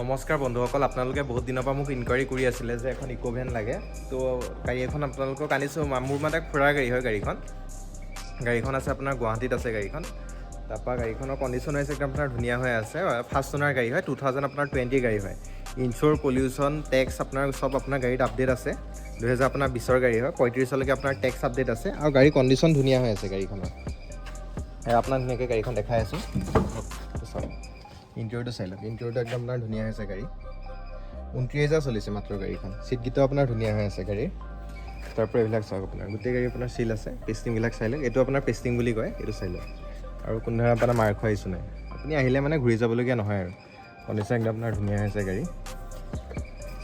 নমস্কাৰ বন্ধুসকল, আপোনালোকে বহুত দিনৰ পৰা মোক ইনকুৱাৰী কৰি আছিলে যে এখন ইকো ভেন লাগে। তো গাড়ী এখন আপোনালোকক আনিছোঁ। মোৰ মানে ফুৰাৰ গাড়ী হয় গাড়ীখন আছে আপোনাৰ গুৱাহাটীত আছে গাড়ীখন। তাৰপৰা গাড়ীখনৰ কণ্ডিশ্যন হৈছে একদম আপোনাৰ ধুনীয়া হৈ আছে। ফাৰ্ষ্ট অনাৰ গাড়ী হয়, 2000 আপোনাৰ 20 গাড়ী হয়। ইঞ্চুৰ, পলিউশ্যন, টেক্স আপোনাৰ চব আপোনাৰ গাড়ীত আপডেট আছে। 2000 আপোনাৰ 20ৰ গাড়ী হয়, 35লৈকে আপোনাৰ টেক্স আপডেট আছে আৰু গাড়ীৰ কণ্ডিশ্যন ধুনীয়া হৈ আছে গাড়ীখনৰ। আপোনাক ধুনীয়াকৈ গাড়ীখন দেখাই আছোঁ। চাওক ইণ্টেৰিয়ৰটো চাই লওক, ইণ্টেৰিয়ৰটো একদম আপোনাৰ ধুনীয়া হৈছে গাড়ী। 29,000 চলিছে মাত্ৰ গাড়ীখন। ছিটকেইটাও আপোনাৰ ধুনীয়া হৈ আছে গাড়ীৰ। তাৰপৰা এইবিলাক চাওক, আপোনাৰ গোটেই গাড়ী আপোনাৰ চিল আছে। পেষ্টিংবিলাক চাই লওক, এইটো আপোনাৰ পেষ্টিং বুলি কয়, এইটো চাই লওক। আৰু কোনো ধৰণৰ আপোনাৰ মাৰ খোৱা ইছ্যু নাই। আপুনি আহিলে মানে ঘূৰি যাবলগীয়া নহয় আৰু কণ্ডিশ্যন একদম আপোনাৰ ধুনীয়া হৈছে গাড়ী,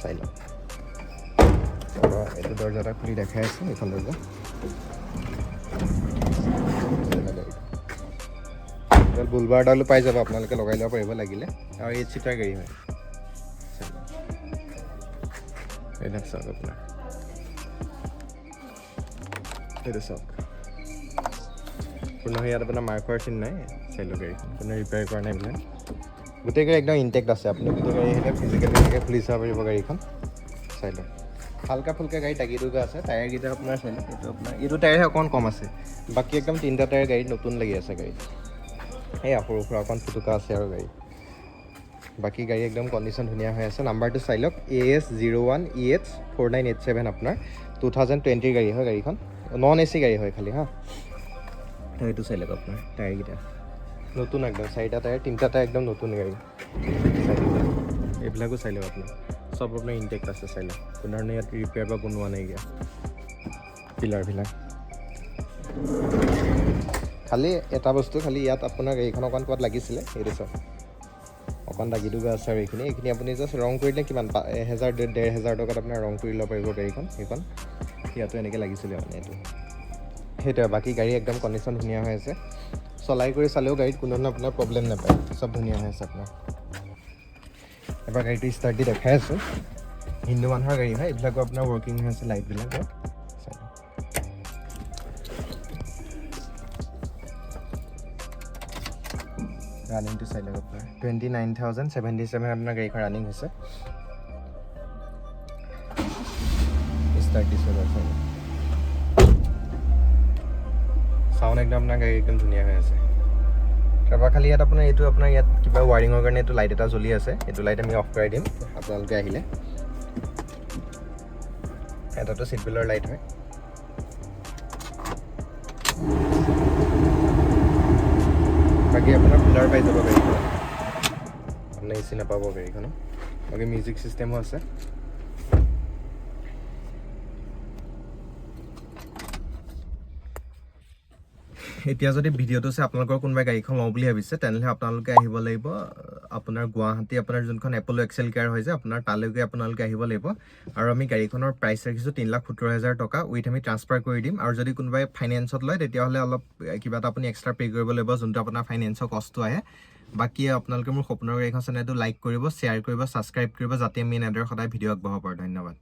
চাই লওক। তাৰপৰা এইটো দৰ্জা এটা খুলি দেখাই আছোঁ, এইখন দৰ্জা বুলবাৰডালো পাই যাব, আপোনালোকে লগাই ল'ব পাৰিব লাগিলে। আৰু 8 ছিটাৰ গাড়ী হয়। এইবিলাক চাওক আপোনাৰ, এইটো চাওক। কোনো ইয়াত আপোনাৰ মাৰ খোৱাৰ চিন নাই, চাই লওক গাড়ীখন কোনো ৰিপেয়াৰ কৰা নাই এইবিলাক। গোটেই গাড়ী একদম ইনটেক্ট আছে। আপুনি গোটেই গাড়ী আহিলে ফিজিকেলি এনেকৈ খুলি চাব পাৰিব গাড়ীখন, চাই লওক। হালকা ফুলকা গাড়ী টাকি টুকা আছে। টায়াৰকেইটা আপোনাৰ চাই লওক, এইটো টায়াৰহে অকণমান কম আছে, বাকী একদম 3টা টায়াৰ গাড়ীত নতুন লাগি আছে গাড়ীত। এয়া সৰু সুৰা অকণ ফুটুকা আছে আৰু গাড়ী, বাকী গাড়ী একদম কণ্ডিশ্যন ধুনীয়া হৈ আছে। নাম্বাৰটো চাই লওক, AS01EH4987 আপোনাৰ 2020 গাড়ী হয় গাড়ীখন। নন AC গাড়ী হয় খালি এইটো চাই লওক আপোনাৰ টায়াৰকেইটা নতুন একদম। 4টা টায়াৰ, 3টা টায়াৰ একদম নতুন গাড়ী, চাই লওক। এইবিলাকো চাই লওক আপোনাৰ, চব আপোনাৰ ইনটেক্ট আছে, চাই লওক। কোনো ধৰণে ইয়াত ৰিপেয়াৰ বা বনোৱা নাইকিয়া পিলাৰবিলাক। খালি এটা বস্তু, খালি ইয়াত আপোনাৰ গাড়ীখন অকণ ক'ৰবাত লাগিছিলে, এইটো চাওক অকণ দাগি দুগা আছে। আৰু এইখিনি আপুনি জাষ্ট ৰং কৰি দিলে কিমান 1000-1500 টকাত আপোনাৰ ৰং কৰি ল'ব পাৰিব গাড়ীখন। সেইখন ইয়াতো এনেকৈ লাগিছিলে মানে এইটো, সেইটোৱে। বাকী গাড়ী একদম কণ্ডিশ্যন ধুনীয়া হৈ আছে। চলাই কৰি চালেও গাড়ীত কোনো ধৰণৰ আপোনাৰ প্ৰব্লেম নাপায়, চব ধুনীয়া হৈ আছে আপোনাৰ। এবাৰ গাড়ীটো ষ্টাৰ্ট দি দেখাই আছোঁ। হিন্দু মানুহৰ গাড়ী হয়, এইবিলাকো আপোনাৰ ৱৰ্কিং হৈ আছে লাইটবিলাকো। ৰানিংটো চাই লওক আপোনাৰ 29,077 আপোনাৰ গাড়ীখন ৰানিং হৈছে। ষ্টাৰ্ট দিছোঁ চাই লওক। চাউণ্ড একদম আপোনাৰ গাড়ী একদম ধুনীয়া হৈ আছে। তাৰপৰা খালি ইয়াত আপোনাৰ এইটো আপোনাৰ ইয়াত কিবা ৱাৰিঙৰ কাৰণে এইটো লাইট এটা জ্বলি আছে, এইটো লাইট আমি অফ কৰাই দিম আপোনালোকে আহিলে। এটাতো ছিট বেল্টৰ লাইট হয়। বাকী আপোনাৰ কুলাৰ পাই যাব গাড়ীখনত, আপোনাৰ AC নাপাব গাড়ীখনত। বাকী মিউজিক ছিষ্টেমো আছে। এতিয়া যদি ভিডিঅ'টো চাই আপোনালোকৰ কোনোবাই গাড়ীখন লওঁ বুলি ভাবিছে, তেনেহ'লে আপোনালোকে আহিব লাগিব আপোনাৰ গুৱাহাটী, আপোনাৰ যোনখন এপ'ল এক্সেল কেয়াৰ হয় যে, আপোনাৰ তালৈকে আপোনালোকে আহিব লাগিব। আৰু আমি গাড়ীখনৰ প্ৰাইচ ৰাখিছোঁ 3,70,000 টকা উইথ আমি ট্ৰান্সফাৰ কৰি দিম। আৰু যদি কোনোবাই ফাইনেন্সত লয়, তেতিয়াহ'লে অলপ কিবা এটা আপুনি এক্সট্ৰা পে' কৰিব লাগিব, যোনটো আপোনাৰ ফাইনেন্সৰ কষ্ট আহে। বাকী আপোনালোকে মোৰ সপোনৰ গাড়ীখন চেনেলটো লাইক কৰিব, শ্বেয়াৰ কৰিব, ছাবস্ক্ৰাইব কৰিব, যাতে আমি এনেদৰে সদায় ভিডিঅ' আগবঢ়াব পাৰোঁ। ধন্যবাদ।